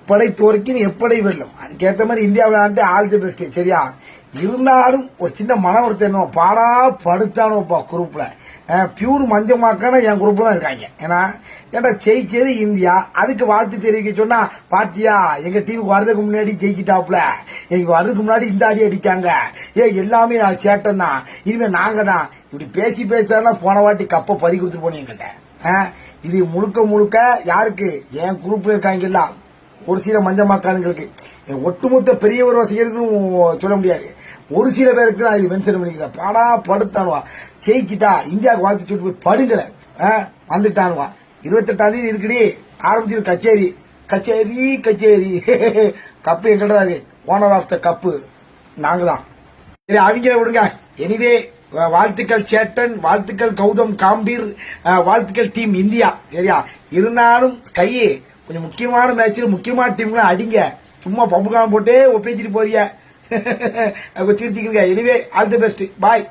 எப்படை தோற்கின் எப்படை வெல்லும். அதுக்கேற்ற மாதிரி இந்தியா விளையாண்டு ஆல் தி பெஸ்ட். சரியா? இருந்தாலும் ஒரு சின்ன மன வருத்தம் என்ன, பாடா படுத்தானோப்பா குரூப்ல பியூர் மஞ்சமாக்கான என் குரூப்ல தான் இருக்காங்க. ஏன்னா ஜெயிச்சது இந்தியா, அதுக்கு வாழ்த்து தெரிவிக்க சொன்னா பாத்தியா எங்க டீமுக்கு வரதுக்கு முன்னாடி ஜெயிச்சிட்டாப்ல, எங்க வரதுக்கு முன்னாடி இந்த அடி அடிச்சாங்க, எல்லாமே சேட்டம் தான், இனிமே நாங்க தான் இப்படி பேசி பேசாதான் போன வாட்டி கப்ப பறி கொடுத்து போனீங்க என்கிட்ட. இது முழுக்க முழுக்க யாருக்கு? என் குரூப்ல இருக்காங்கல்ல ஒரு சில மஞ்சமாக்கானுங்களுக்கு, ஒட்டுமொத்த பெரிய ஒரு ரசிகர்களும் சொல்ல முடியாது, ஒரு சில பேருக்கு தான் இது மென்ஷன் பண்ணிக்கிறேன். பாடா படுத்தானுவா, ஜெயிச்சிட்டா இந்தியாவுக்கு வாழ்த்து சொல்லிட்டு போய் படுங்கல வந்துட்டானுவா. 28ஆம் தேதி இருக்குடி ஆரம்பிச்சிரு கச்சேரி கச்சேரி கச்சேரி. கப்பு எங்கிட்ட இருக்கு, ஓனர் ஆஃப் த கப்பு நாங்க தான். சரி அவங்க விடுங்க. எனிவே வாழ்த்துக்கள் சேட்டன், வாழ்த்துக்கள் கௌதம் காம்பீர், வாழ்த்துக்கள் டீம் இந்தியா. சரியா? இருந்தாலும் கையே கொஞ்சம் முக்கியமான மேட்ச் முக்கியமான டீம்ல அடிங்க, சும்மா பம்புகாலம் போட்டே ஒப்பேச்சிட்டு போறீங்க. திருத்திக்கிறீங்க. Anyway all the best, bye.